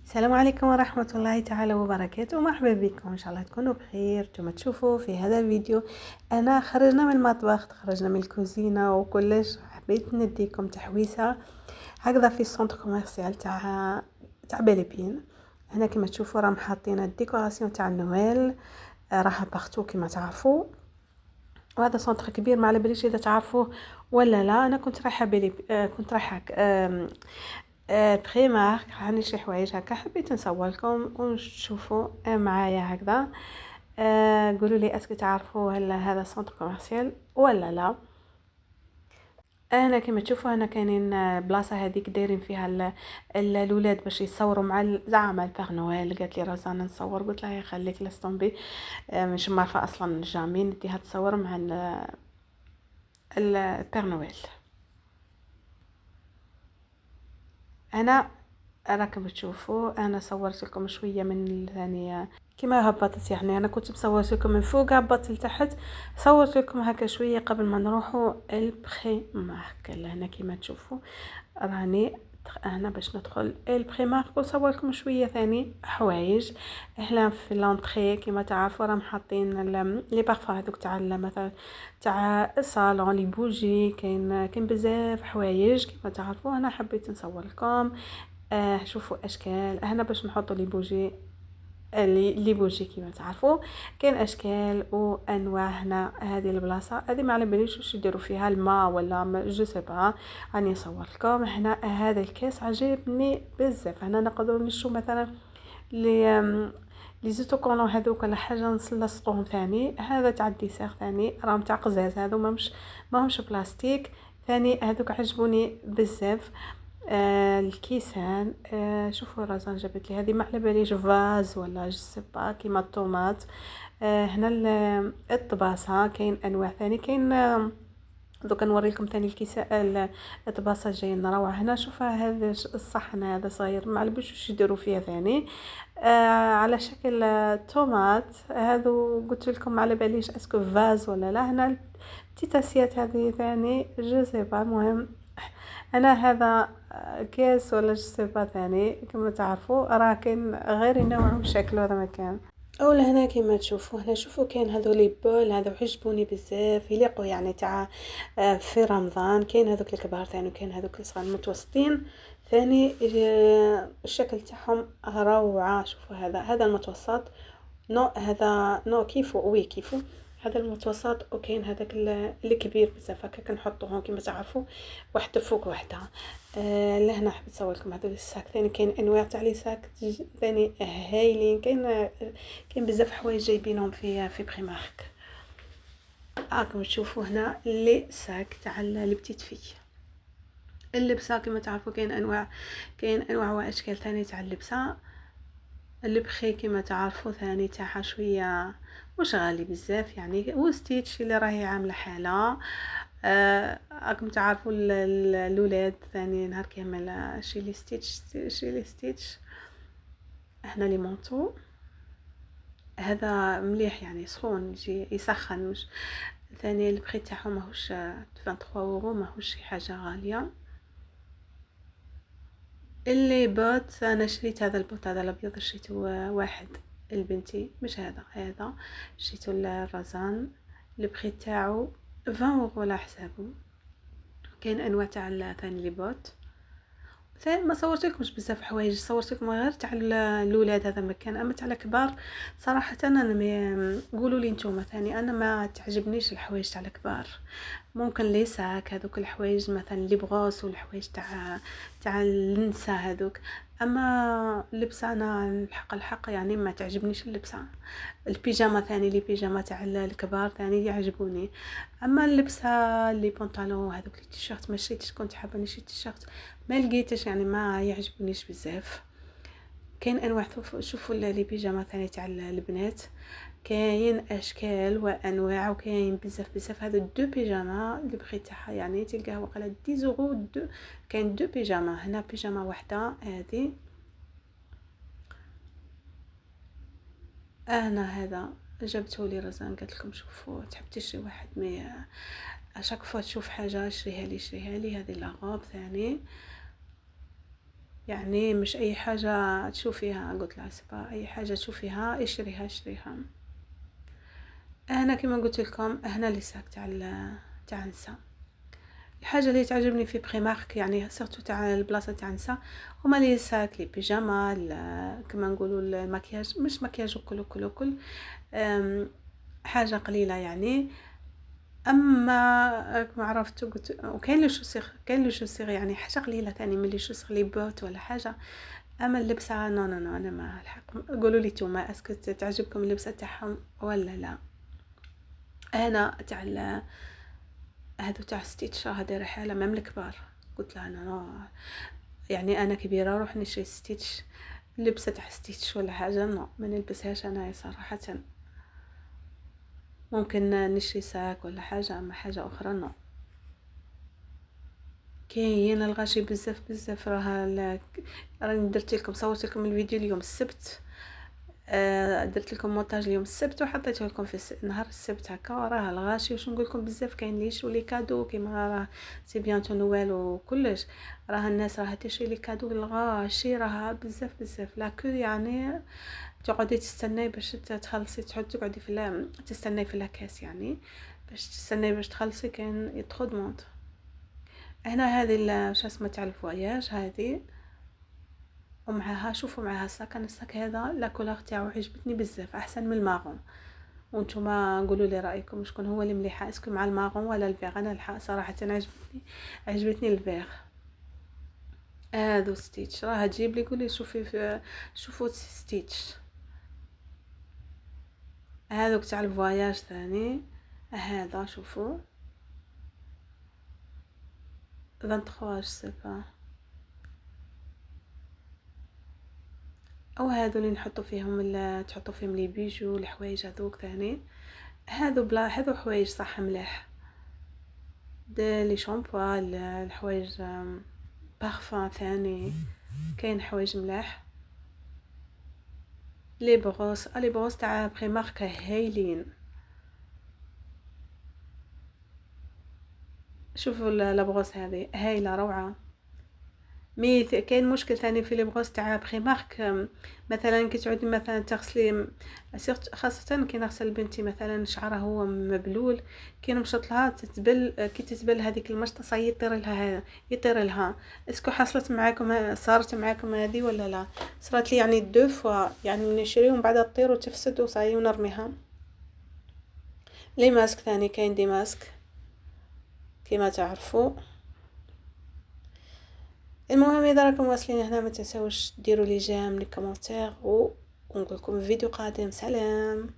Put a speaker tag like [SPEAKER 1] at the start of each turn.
[SPEAKER 1] السلام عليكم ورحمة الله تعالى وبركاته. مرحبا بكم، إن شاء الله تكونوا بخير. كما تشوفوا في هذا الفيديو أنا خرجنا من المطبخ، خرجنا من الكوزينة وكلش. حبيت نديكم تحويسة هكذا في السونتر كوميرسيال تاع بيليبين. هنا كما تشوفوا راهم حاطين الديكوراسيون تاع النويل، راها باغتو كما تعرفوا. وهذا سونتر كبير، ما على باليش اذا تعرفوه ولا لا. انا كنت رايحه كنت رايحه بخي مارك، عندي شي حوايج هكا حبيت نصور لكم ونشوفوا معايا هكذا. قولوا لي اسكو تعرفوا هل هذا سنتر كوميرسيال ولا لا. انا كما تشوفوا هنا كاينين بلاصه هذيك دايرين فيها الاولاد باش يصوروا مع زعما البير نويل. قالت لي رزانا نصور، قلت لها خليك لاستومبي، مش معرفه اصلا جامي نديها تصور مع البير نويل. انا راكم تشوفوا انا صورت لكم شويه من الثانيه كما هبطت، يعني انا كنت مصورت لكم من فوق هبطت لتحت، صورت لكم هكا شويه قبل ما نروحوا البخي مارك. هنا كما تشوفوا راني انا باش ندخل البخي مارك ونصور لكم شويه ثاني حوايج. احنا في لونطري كما تعرفوا راهم حاطين لي بارفان هذوك تاع مثلا تاع الصالون، لي بوجي، كاين بزاف حوايج كما تعرفوا. انا حبيت نصور لكم. شوفوا اشكال هنا باش نحطوا لي بوجي، لي بوجي كما تعرفوا كاين اشكال وانواع. هنا هذه البلاصه هذه ما على باليش واش يديروا فيها الماء ولا جو سي با. راني نصور لكم. هنا هذا الكاس عجبني بزاف. هنا نقدروا نشوف مثلا لي زيتو كولون هذوك ولا حاجه نلصقوهم ثاني. هذا تاع الديسير ثاني راهم تاع قزاز، هذو ماهمش بلاستيك ثاني. هذوك عجبوني بزاف. الكيسان. شوفوا رزان جابت لي هذه ما على باليش فاز ولا جسبا كيما الطوماط. هنا الطباسه كاين انواع ثاني، كاين دوكا نوريكم ثاني الكيسه الطباسه جايين روعه. هنا شوفوا هذا الصحن هذا صاير ما على باليش واش يديروا فيه ثاني. على شكل طوماط. هذو قلت لكم ما على باليش اسكو فاز ولا لا. هنا التيتاسيات هذه ثاني جو سي با. المهم انا هذا كاس ولا جسبه ثاني كما تعرفوا راه كاين غير ينوعوا شكل هذا مكان. اولا هنا كما تشوفوا، هنا شوفوا كاين هذولي بول هذا عجبوني بزاف، يليقوا يعني تاع في رمضان. كاين هذوك الكبار ثاني وكاين هذوك الصغار المتوسطين ثاني. الشكل تاعهم روعه. شوفوا هذا المتوسط، نو هذا نو كيفو وي كيفو هذا المتوسط. وكاين هذاك الكبير بزاف هكا كنحطوهم كما تعرفوا واحده فوق واحده. لهنا حبيت نصور لكم هذول الساك ثاني. كاين انواع تاع لي ساك ثاني هايلين. كاين بزاف حوايج جايبينهم في بريمارك. راكم تشوفوا هنا لي ساك تاع لي بتيت في اللبسه كما تعرفوا. كاين انواع واشكال ثاني تاع اللبسه. البخي كما تعرفوا ثاني تاعها شويه مش غالي بزاف يعني، وستيتش اللي راهي عامله حاله. راكم تعرفوا الاولاد ثاني نهار كامل شي لي ستيتش. هنا لي مونطو هذا مليح يعني سخون يجي يسخن. مش ثاني البخي تاعهم ماهوش 23 اورو، ماهوش شي حاجه غاليه. اللي بوت انا شريت هذا البوت هذا الابيض، شريته واحد البنتي مش هذا شريته الرزان. البخي تاعو 20 اورو على حسابه. كاين انواع تاع ثاني لي بوت ثاني. ما صورت لكمش بزاف حوايج، صورت لكم غير تاع الاولاد هذا مكان. اما تاع الكبار صراحه انا قولوا لي نتوما ثاني، انا ما تعجبنيش الحوايج تاع الكبار. ممكن لي ساك هذوك الحوايج مثلا لي بغوس والحوايج تاع النساء هذوك. اما اللبسه انا الحق يعني ما تعجبنيش اللبسه. البيجامه ثاني لي بيجامه تاع الكبار ثاني يعجبوني. اما اللبسه لي بنطلون هذوك لي تيشيرت ما شريتش، كنت حابه نشري تيشيرت ما لقيتش يعني ما يعجبونيش بزاف. كاين انواع شوفوا لي بيجامه ثاني تاع البنات، كاين اشكال وانواع وكاين بزاف. هذا دو بيجاما اللي بغيت تاعها يعني تلقاه وقيلا 10 اورو دو. كاين دو بيجاما. هنا بيجاما واحده هذه. انا هذا جبته لي رزان قالت لكم شوفوا تحب تشري واحد مي اشاك فوا تشوف حاجه شريها لي هذه لاغوب ثاني. يعني مش اي حاجه تشوفيها قلت لها سبا اي حاجه تشوفيها اشتريها. انا كما قلت لكم هنا لي ساك تاع النساء. الحاجه اللي تعجبني في بريمارك يعني سيرتو تاع البلاصه تاع النساء هما لي ساك لي بيجاما كما نقولوا المكياج، مش مكياج كل حاجه قليله يعني. اما ما عرفت قلت وكاين لو شوسيغ يعني حاجه قليله ثاني من لي شوسيغ لي بوت ولا حاجه. اما اللبسه نو نو نو انا ما الحق. قولوا لي نتوما اسكو تعجبكم اللبسه تاعهم ولا لا. انا تاع هادو تاع ستيتش راه دايره حاله مام الكبار. قلت لها انا يعني انا كبيره نروح نشري ستيتش لبسه تاع ستيتش ولا حاجه نو ما نلبسهاش انا صراحه. ممكن نشري ساك ولا حاجه اما حاجه اخرى نو. كاين الغاشي بزاف راني درت لكم صورت لكم الفيديو اليوم السبت. درت لكم مونتاج اليوم السبت وحطيته لكم في نهار السبت هكا. راه الغاشي واش نقول لكم بزاف كاين لي يشرو لي كادو كيما راه سي بيانتو نوال وكلش. راه الناس راه تشري لي كادو الغاشي راه بزاف لاكو يعني تقعدي تستناي باش تخلصي تقعدي في تستناي في لاكاس يعني باش تستناي باش تخلصي كاين يدخل موند. هنا هذه شو اسمه تاع الفواياج هذه ومعها شوفوا معها الساك. انا الساك هذا لا كولور تاعو عجبتني بزاف احسن من الماغون. وانتم قولوا لي رايكم شكون هو اللي مليحه اسكو مع الماغون ولا الفيغ. انا صراحه عجبتني الفيغ. هذا ستيتش راه تجيب لي قولي شوفوا ستيتش هذوك تاع الفواياج ثاني. هذا شوفوا 23 سيبا او هادو اللي نحطوا فيهم تحطوا فيهم لي بيجو الحوايج هذوك ثاني. هادو بلا هادو حوايج صح مليح. لي شامبو الحوايج بارفان ثاني كاين حوايج ملاح. لي بروس تاع بريمارك هايلين. شوفوا لا بروس هذه هايله روعه. مي كاين مشكل ثاني في لي بروس تاع بريمارك. مثلا كي تعودي مثلا تغسلي خاصه كي نغسل بنتي مثلا شعرها هو مبلول كي نمشط لها تتبل كي تتبل هذيك المشطه يطير لها. اسكو حصلت معاكم صارت معاكم هذه ولا لا؟ صارت لي يعني دو فوا يعني نشريهم بعد تطير وتفسد وصاي ونرميها. لي ماسك ثاني كاين دي ماسك كما تعرفوا. المهم اذا راكم واصلين هنا ما تنساوش ديروا لي جيم لي كومونتير ونقول لكم فيديو قادم. سلام.